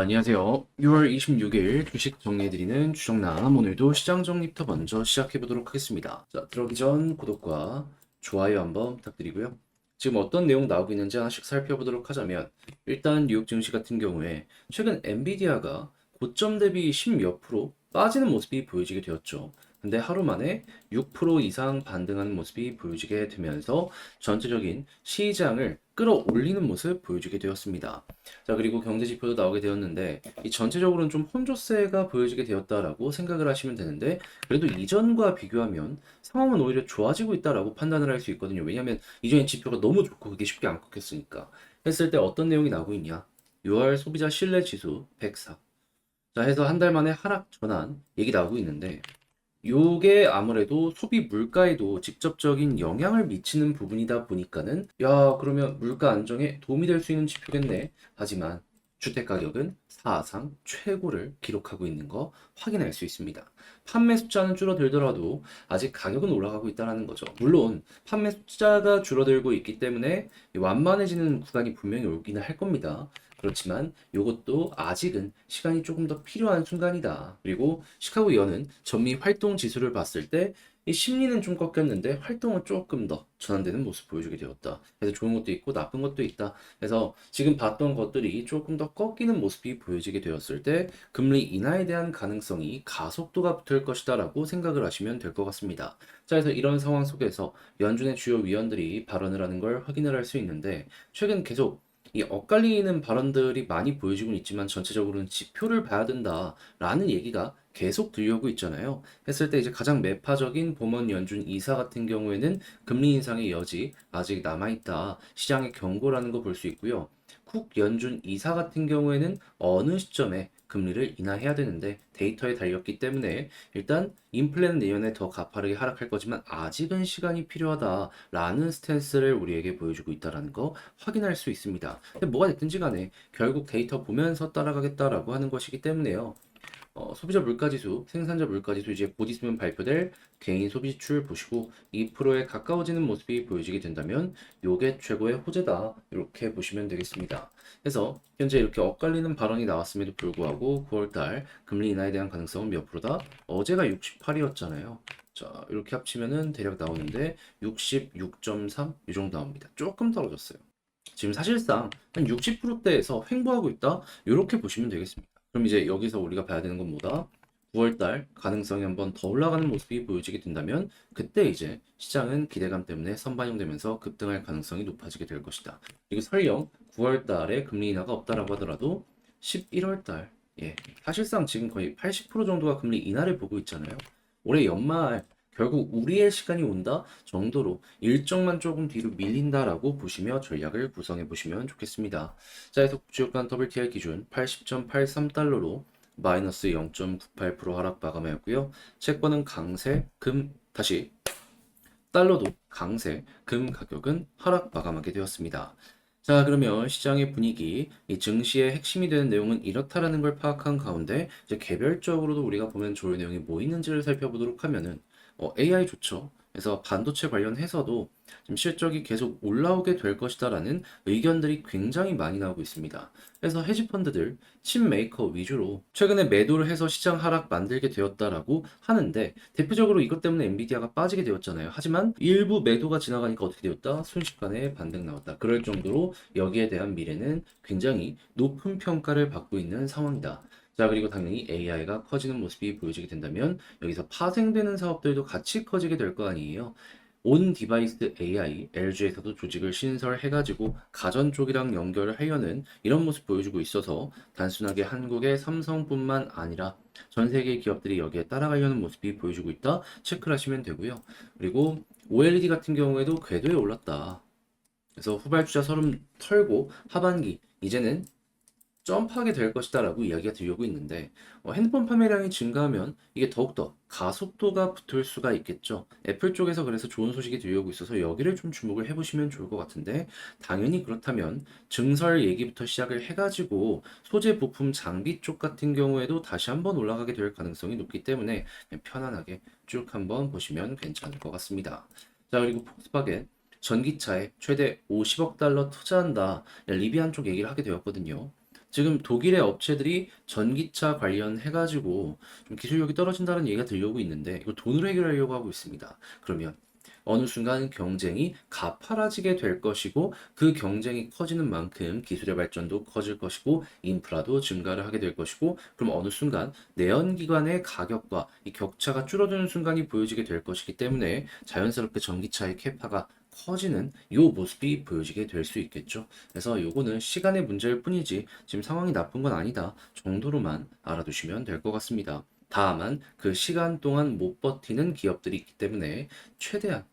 안녕하세요. 6월 26일 주식 정리해드리는 주정남. 오늘도 시장 정리부터 먼저 시작해보도록 하겠습니다. 자, 들어가기 전 구독과 좋아요 한번 부탁드리고요. 지금 어떤 내용 나오고 있는지 하나씩 살펴보도록 하자면, 일단 뉴욕 증시 같은 경우에 최근 엔비디아가 고점 대비 10몇 프로 빠지는 모습이 보여지게 되었죠. 근데 하루 만에 6% 이상 반등하는 모습이 보여지게 되면서 전체적인 시장을 끌어올리는 모습 보여주게 되었습니다. 자, 그리고 경제 지표도 나오게 되었는데, 이 전체적으로는 좀 혼조세가 보여지게 되었다라고 생각을 하시면 되는데, 그래도 이전과 비교하면 상황은 오히려 좋아지고 있다라고 판단을 할 수 있거든요. 왜냐하면 이전에 지표가 너무 좋고 그게 쉽게 안 꺾였으니까. 했을 때 어떤 내용이 나오고 있냐? 6월 소비자 신뢰 지수 104. 자, 해서 한 달 만에 하락 전환 얘기 나오고 있는데, 요게 아무래도 소비 물가에도 직접적인 영향을 미치는 부분이다 보니까는, 야, 그러면 물가 안정에 도움이 될 수 있는 지표겠네. 하지만 주택 가격은 사상 최고를 기록하고 있는 거 확인할 수 있습니다. 판매 숫자는 줄어들더라도 아직 가격은 올라가고 있다는 거죠. 물론 판매 숫자가 줄어들고 있기 때문에 완만해지는 구간이 분명히 오기는 할 겁니다. 그렇지만 이것도 아직은 시간이 조금 더 필요한 순간이다. 그리고 시카고 연은 전미 활동 지수를 봤을 때 이 심리는 좀 꺾였는데 활동은 조금 더 전환되는 모습 보여주게 되었다. 그래서 좋은 것도 있고 나쁜 것도 있다. 그래서 지금 봤던 것들이 조금 더 꺾이는 모습이 보여지게 되었을 때 금리 인하에 대한 가능성이 가속도가 붙을 것이다라고 생각을 하시면 될 것 같습니다. 자, 그래서 이런 상황 속에서 연준의 주요 위원들이 발언을 하는 걸 확인을 할 수 있는데, 최근 계속 이 엇갈리는 발언들이 많이 보여지고 있지만 전체적으로는 지표를 봐야 된다라는 얘기가 계속 들려오고 있잖아요. 했을 때 이제 가장 매파적인 봄원 연준 이사 같은 경우에는 금리 인상의 여지 아직 남아있다. 시장의 경고라는 거 볼 수 있고요. 쿡 연준 이사 같은 경우에는 어느 시점에 금리를 인하해야 되는데 데이터에 달렸기 때문에 일단 인플레는 내년에 더 가파르게 하락할 거지만 아직은 시간이 필요하다라는 스탠스를 우리에게 보여주고 있다는 거 확인할 수 있습니다. 근데 뭐가 됐든지 간에 결국 데이터 보면서 따라가겠다라고 하는 것이기 때문에요. 소비자 물가지수, 생산자 물가지수 이제 곧 있으면 발표될 개인 소비 지출 보시고 2%에 가까워지는 모습이 보여지게 된다면 요게 최고의 호재다. 이렇게 보시면 되겠습니다. 그래서 현재 이렇게 엇갈리는 발언이 나왔음에도 불구하고 9월달 금리 인하에 대한 가능성은 몇 프로다? 어제가 68이었잖아요. 자, 이렇게 합치면은 대략 나오는데 66.3 이 정도 나옵니다. 조금 떨어졌어요. 지금 사실상 한 60%대에서 횡보하고 있다. 이렇게 보시면 되겠습니다. 그럼 이제 여기서 우리가 봐야 되는 건 뭐다? 9월달 가능성이 한번 더 올라가는 모습이 보여지게 된다면 그때 이제 시장은 기대감 때문에 선반영되면서 급등할 가능성이 높아지게 될 것이다. 그리고 설령 9월달에 금리 인하가 없다라고 하더라도 11월달, 예, 사실상 지금 거의 80% 정도가 금리 인하를 보고 있잖아요. 올해 연말 결국 우리의 시간이 온다 정도로 일정만 조금 뒤로 밀린다라고 보시며 전략을 구성해 보시면 좋겠습니다. 자, 해서 주요간 WTI 기준 80.83달러로 마이너스 0.98% 하락 마감하였고요. 채권은 강세, 금 다시 달러도 강세, 금 가격은 하락 마감하게 되었습니다. 자, 그러면 시장의 분위기, 이 증시의 핵심이 되는 내용은 이렇다라는 걸 파악한 가운데 이제 개별적으로도 우리가 보면 좋은 내용이 뭐 있는지를 살펴보도록 하면은 AI 좋죠. 그래서 반도체 관련해서도 지금 실적이 계속 올라오게 될 것이다라는 의견들이 굉장히 많이 나오고 있습니다. 그래서 헤지펀드들 칩 메이커 위주로 최근에 매도를 해서 시장 하락 만들게 되었다라고 하는데, 대표적으로 이것 때문에 엔비디아가 빠지게 되었잖아요. 하지만 일부 매도가 지나가니까 어떻게 되었다? 순식간에 반등 나왔다. 그럴 정도로 여기에 대한 미래는 굉장히 높은 평가를 받고 있는 상황이다. 자, 그리고 당연히 AI가 커지는 모습이 보여지게 된다면 여기서 파생되는 사업들도 같이 커지게 될 거 아니에요. 온 디바이스 AI, LG에서도 조직을 신설해가지고 가전 쪽이랑 연결을 하려는 이런 모습 보여주고 있어서 단순하게 한국의 삼성뿐만 아니라 전 세계 기업들이 여기에 따라가려는 모습이 보여주고 있다. 체크를 하시면 되고요. 그리고 OLED 같은 경우에도 궤도에 올랐다. 그래서 후발주자 서름 털고 하반기 이제는 점프하게 될 것이다라고 이야기가 들려오고 있는데, 핸드폰 판매량이 증가하면 이게 더욱더 가속도가 붙을 수가 있겠죠. 애플 쪽에서 그래서 좋은 소식이 들려오고 있어서 여기를 좀 주목을 해보시면 좋을 것 같은데, 당연히 그렇다면 증설 얘기부터 시작을 해가지고 소재 부품 장비 쪽 같은 경우에도 다시 한번 올라가게 될 가능성이 높기 때문에 그냥 편안하게 쭉 한번 보시면 괜찮을 것 같습니다. 자, 그리고 폭스바겐 전기차에 최대 50억 달러 투자한다. 리비안 쪽 얘기를 하게 되었거든요. 지금 독일의 업체들이 전기차 관련해가지고 좀 기술력이 떨어진다는 얘기가 들려오고 있는데 이걸 돈으로 해결하려고 하고 있습니다. 그러면 어느 순간 경쟁이 가파라지게 될 것이고 그 경쟁이 커지는 만큼 기술의 발전도 커질 것이고 인프라도 증가를 하게 될 것이고 그럼 어느 순간 내연기관의 가격과 이 격차가 줄어드는 순간이 보여지게 될 것이기 때문에 자연스럽게 전기차의 캐파가 커지는 요 모습이 보여지게 될 수 있겠죠. 그래서 요거는 시간의 문제일 뿐이지 지금 상황이 나쁜 건 아니다 정도로만 알아두시면 될 것 같습니다. 다만 그 시간 동안 못 버티는 기업들이 있기 때문에 최대한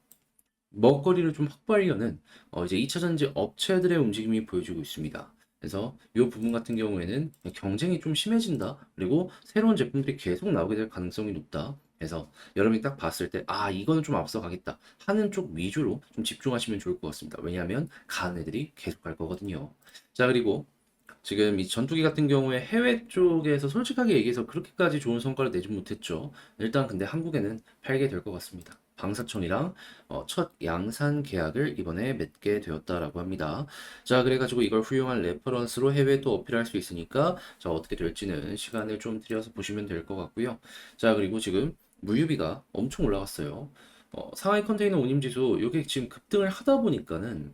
먹거리를 좀 확보하려는 이제 2차 전지 업체들의 움직임이 보여지고 있습니다. 그래서 이 부분 같은 경우에는 경쟁이 좀 심해진다. 그리고 새로운 제품들이 계속 나오게 될 가능성이 높다. 그래서 여러분이 딱 봤을 때, 아, 이거는 좀 앞서 가겠다 하는 쪽 위주로 좀 집중하시면 좋을 것 같습니다. 왜냐하면 가는 애들이 계속 갈 거거든요. 자, 그리고 지금 이 전투기 같은 경우에 해외 쪽에서 솔직하게 얘기해서 그렇게까지 좋은 성과를 내지 못했죠. 일단 근데 한국에는 팔게 될 것 같습니다. 방사청이랑 첫 양산 계약을 이번에 맺게 되었다라고 합니다. 자, 그래가지고 이걸 훌륭한 레퍼런스로 해외에 또 어필할 수 있으니까 자, 어떻게 될지는 시간을 좀 들여서 보시면 될 것 같고요. 자, 그리고 지금 물류비가 엄청 올라갔어요. 상하이 컨테이너 운임지수 이게 지금 급등을 하다 보니까는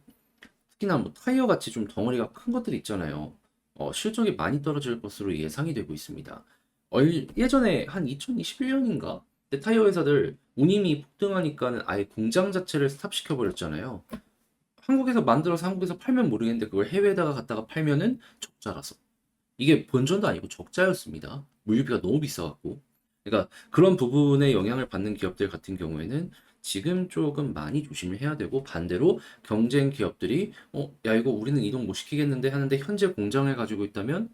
특히나 뭐 타이어 같이 좀 덩어리가 큰 것들 있잖아요. 실적이 많이 떨어질 것으로 예상이 되고 있습니다. 예전에 한 2021년인가? 때 타이어 회사들 운임이 폭등하니까는 아예 공장 자체를 스탑시켜 버렸잖아요. 한국에서 만들어서 한국에서 팔면 모르겠는데 그걸 해외에다가 갖다가 팔면은 적자라서. 이게 본전도 아니고 적자였습니다. 물류비가 너무 비싸갖고. 그러니까 그런 부분에 영향을 받는 기업들 같은 경우에는 지금 조금 많이 조심을 해야 되고 반대로 경쟁 기업들이 야 이거 우리는 이동 못 시키겠는데 하는데 현재 공장을 가지고 있다면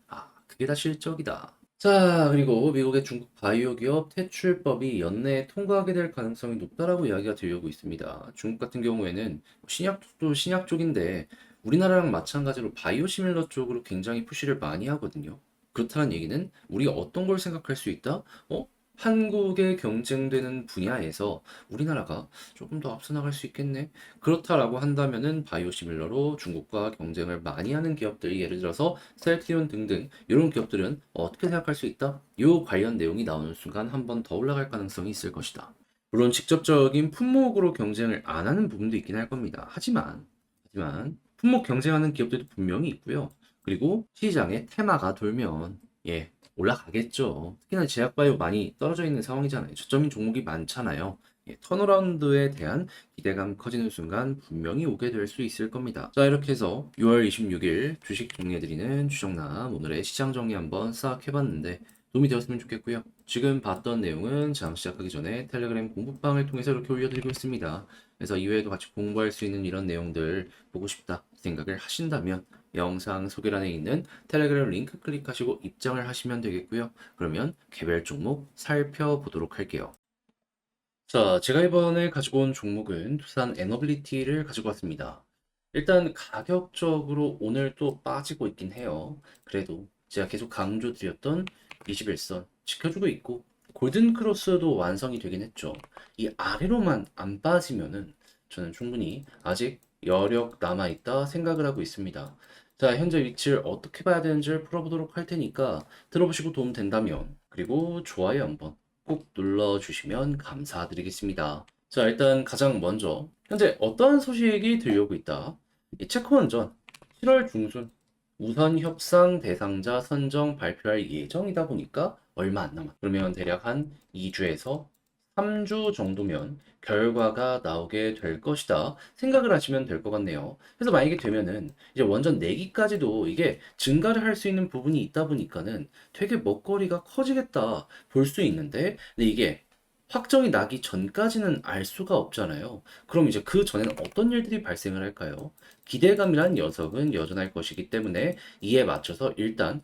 그게 다 실적이다. 자, 그리고 미국의 중국 바이오 기업 퇴출법이 연내에 통과하게 될 가능성이 높다라고 이야기가 들려오고 있습니다. 중국 같은 경우에는 신약도 신약 쪽인데 우리나라랑 마찬가지로 바이오 시밀러 쪽으로 굉장히 푸시를 많이 하거든요. 그렇다는 얘기는 우리가 어떤 걸 생각할 수 있다? 한국에 경쟁되는 분야에서 우리나라가 조금 더 앞서 나갈 수 있겠네. 그렇다라고 한다면은 바이오시밀러로 중국과 경쟁을 많이 하는 기업들이 예를 들어서 셀트리온 등등 이런 기업들은 어떻게 생각할 수 있다? 이 관련 내용이 나오는 순간 한 번 더 올라갈 가능성이 있을 것이다. 물론 직접적인 품목으로 경쟁을 안 하는 부분도 있긴 할 겁니다. 하지만 품목 경쟁하는 기업들도 분명히 있고요. 그리고 시장에 테마가 돌면 올라가겠죠. 특히나 제약바이오 많이 떨어져 있는 상황이잖아요. 저점인 종목이 많잖아요. 턴어라운드에 대한 기대감 커지는 순간 분명히 오게 될 수 있을 겁니다. 자, 이렇게 해서 6월 26일 주식 정리해드리는 주정남 오늘의 시장 정리 한번 싹 해봤는데 도움이 되었으면 좋겠고요. 지금 봤던 내용은 장 시작하기 전에 텔레그램 공부방을 통해서 이렇게 올려드리고 있습니다. 그래서 이외에도 같이 공부할 수 있는 이런 내용들 보고 싶다 생각을 하신다면 영상 소개란에 있는 텔레그램 링크 클릭하시고 입장을 하시면 되겠고요. 그러면 개별 종목 살펴보도록 할게요. 자, 제가 이번에 가지고 온 종목은 두산 에너빌리티를 가지고 왔습니다. 일단 가격적으로 오늘 또 빠지고 있긴 해요. 그래도 제가 계속 강조드렸던 21선 지켜주고 있고 골든 크로스도 완성이 되긴 했죠. 이 아래로만 안 빠지면은 저는 충분히 아직 여력 남아있다 생각을 하고 있습니다. 자, 현재 위치를 어떻게 봐야 되는지를 풀어보도록 할 테니까 들어보시고 도움 된다면 그리고 좋아요 한번 꼭 눌러주시면 감사드리겠습니다. 자, 일단 가장 먼저 현재 어떠한 소식이 들려오고 있다. 이 체코원전 7월 중순 우선 협상 대상자 선정 발표할 예정이다 보니까 얼마 안 남았. 그러면 대략 한 2주에서 3주 정도면 결과가 나오게 될 것이다 생각을 하시면 될 것 같네요. 그래서 만약에 되면은 이제 원전 내기까지도 이게 증가를 할 수 있는 부분이 있다 보니까는 되게 먹거리가 커지겠다 볼 수 있는데 근데 이게 확정이 나기 전까지는 알 수가 없잖아요. 그럼 이제 그 전에는 어떤 일들이 발생을 할까요? 기대감이란 녀석은 여전할 것이기 때문에 이에 맞춰서 일단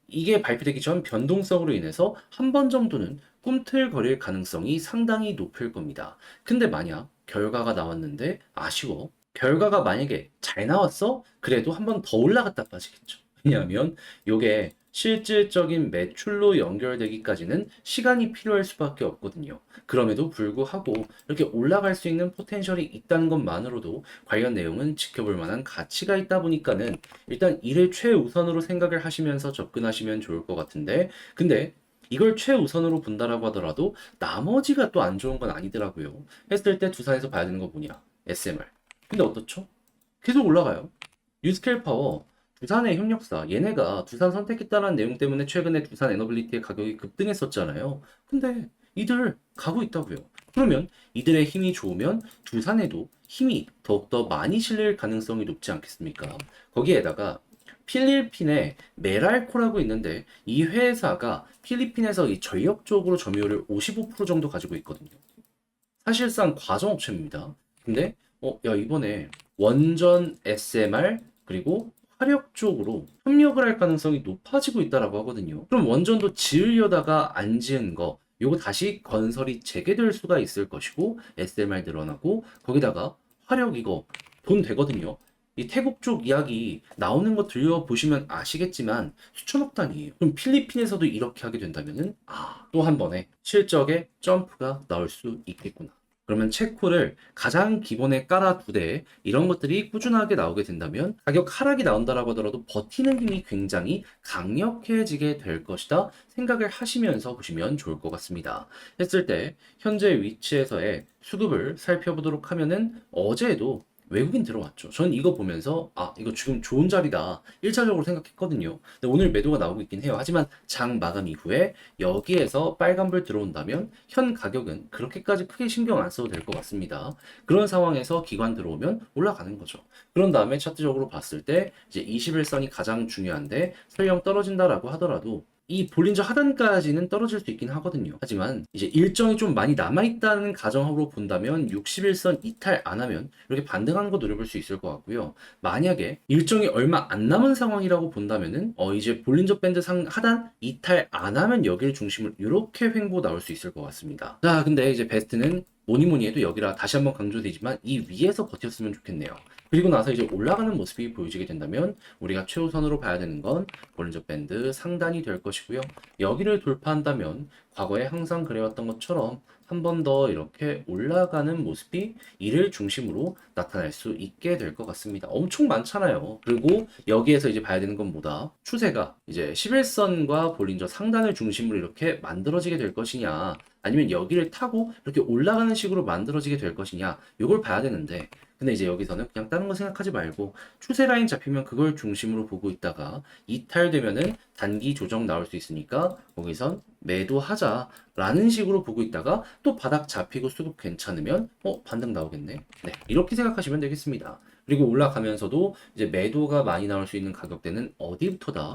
이게 발표되기 전 변동성으로 인해서 한 번 정도는 꿈틀거릴 가능성이 상당히 높을 겁니다. 근데 만약 결과가 나왔는데 아쉬워. 결과가 만약에 잘 나왔어? 그래도 한 번 더 올라갔다 빠지겠죠. 왜냐하면 요게 실질적인 매출로 연결되기까지는 시간이 필요할 수밖에 없거든요. 그럼에도 불구하고 이렇게 올라갈 수 있는 포텐셜이 있다는 것만으로도 관련 내용은 지켜볼 만한 가치가 있다 보니까는 일단 이를 최우선으로 생각을 하시면서 접근하시면 좋을 것 같은데, 근데 이걸 최우선으로 본다라고 하더라도 나머지가 또 안 좋은 건 아니더라고요. 했을 때 두산에서 봐야 되는 거 뭐냐? SMR. 근데 어떻죠? 계속 올라가요. 유스케일 파워, 두산의 협력사, 얘네가 두산 선택했다는 내용 때문에 최근에 두산 에너빌리티의 가격이 급등했었잖아요. 근데 이들 가고 있다고요. 그러면 이들의 힘이 좋으면 두산에도 힘이 더욱더 많이 실릴 가능성이 높지 않겠습니까? 거기에다가 필리핀에 메랄코라고 있는데 이 회사가 필리핀에서 이 전력 쪽으로 점유율을 55% 정도 가지고 있거든요. 사실상 과정업체입니다. 근데 야 이번에 원전 SMR 그리고 화력 쪽으로 협력을 할 가능성이 높아지고 있다라고 하거든요. 그럼 원전도 지으려다가 안 지은 거 요거 다시 건설이 재개될 수가 있을 것이고 SMR 늘어나고 거기다가 화력 이거 돈 되거든요. 이 태국 쪽 이야기 나오는 거 들려보시면 아시겠지만 수천억 단위예요. 그럼 필리핀에서도 이렇게 하게 된다면은 또 한 번에 실적에 점프가 나올 수 있겠구나. 그러면 체코를 가장 기본에 깔아두되 이런 것들이 꾸준하게 나오게 된다면 가격 하락이 나온다라고 하더라도 버티는 힘이 굉장히 강력해지게 될 것이다 생각을 하시면서 보시면 좋을 것 같습니다. 했을 때 현재 위치에서의 수급을 살펴보도록 하면은 어제도 외국인 들어왔죠. 전 이거 보면서 이거 지금 좋은 자리다 1차적으로 생각했거든요. 근데 오늘 매도가 나오고 있긴 해요. 하지만 장 마감 이후에 여기에서 빨간불 들어온다면 현 가격은 그렇게까지 크게 신경 안 써도 될 것 같습니다. 그런 상황에서 기관 들어오면 올라가는 거죠. 그런 다음에 차트적으로 봤을 때 이제 21선이 가장 중요한데 설령 떨어진다라고 하더라도 이 볼린저 하단까지는 떨어질 수 있긴 하거든요. 하지만 이제 일정이 좀 많이 남아있다는 가정으로 본다면 61선 이탈 안 하면 이렇게 반등하는 거 노려볼 수 있을 것 같고요. 만약에 일정이 얼마 안 남은 상황이라고 본다면은 이제 볼린저 밴드 하단 이탈 안 하면 여기를 중심으로 이렇게 횡보 나올 수 있을 것 같습니다. 자, 근데 이제 베스트는 뭐니 뭐니 해도 여기라 다시 한번 강조되지만 이 위에서 버텼으면 좋겠네요. 그리고 나서 이제 올라가는 모습이 보여지게 된다면 우리가 최우선으로 봐야 되는 건 볼린저 밴드 상단이 될 것이고요. 여기를 돌파한다면 과거에 항상 그래왔던 것처럼 한 번 더 이렇게 올라가는 모습이 이를 중심으로 나타날 수 있게 될 것 같습니다. 엄청 많잖아요. 그리고 여기에서 이제 봐야 되는 건 뭐다? 추세가 이제 11선과 볼린저 상단을 중심으로 이렇게 만들어지게 될 것이냐, 아니면 여기를 타고 이렇게 올라가는 식으로 만들어지게 될 것이냐, 이걸 봐야 되는데, 근데 이제 여기서는 그냥 다른 거 생각하지 말고 추세 라인 잡히면 그걸 중심으로 보고 있다가 이탈되면은 단기 조정 나올 수 있으니까 거기선 매도하자라는 식으로 보고 있다가 또 바닥 잡히고 수급 괜찮으면 반등 나오겠네. 네, 이렇게 생각하시면 되겠습니다. 그리고 올라가면서도 이제 매도가 많이 나올 수 있는 가격대는 어디부터다?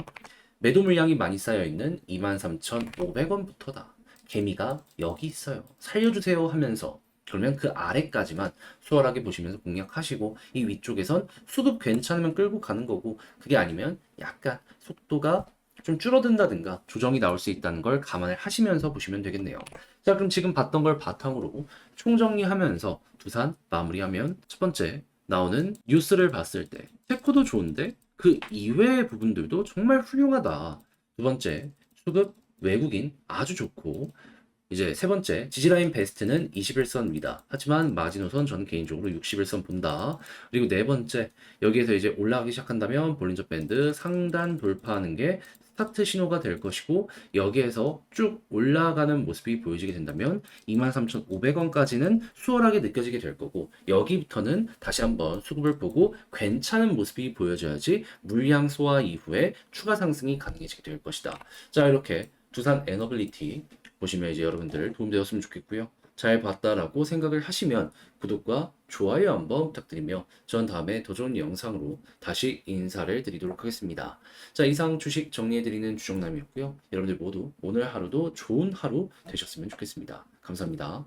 매도 물량이 많이 쌓여 있는 23,500원부터다. 개미가 여기 있어요. 살려주세요 하면서 그러면 그 아래까지만 수월하게 보시면서 공략하시고 이 위쪽에선 수급 괜찮으면 끌고 가는 거고 그게 아니면 약간 속도가 좀 줄어든다든가 조정이 나올 수 있다는 걸 감안을 하시면서 보시면 되겠네요. 자, 그럼 지금 봤던 걸 바탕으로 총정리하면서 두산 마무리하면 첫 번째 나오는 뉴스를 봤을 때 테코도 좋은데 그 이외의 부분들도 정말 훌륭하다. 두 번째 수급 외국인 아주 좋고 이제 세 번째, 지지라인 베스트는 21선 위다. 하지만 마지노선 저는 개인적으로 61선 본다. 그리고 네 번째, 여기에서 이제 올라가기 시작한다면 볼린저 밴드 상단 돌파하는 게 스타트 신호가 될 것이고 여기에서 쭉 올라가는 모습이 보여지게 된다면 23,500원까지는 수월하게 느껴지게 될 거고 여기부터는 다시 한번 수급을 보고 괜찮은 모습이 보여져야지 물량 소화 이후에 추가 상승이 가능해지게 될 것이다. 자, 이렇게 두산 에너빌리티 보시면 이제 여러분들 도움되었으면 좋겠고요. 잘 봤다라고 생각을 하시면 구독과 좋아요 한번 부탁드리며 전 다음에 더 좋은 영상으로 다시 인사를 드리도록 하겠습니다. 자, 이상 주식 정리해드리는 주정남이었고요. 여러분들 모두 오늘 하루도 좋은 하루 되셨으면 좋겠습니다. 감사합니다.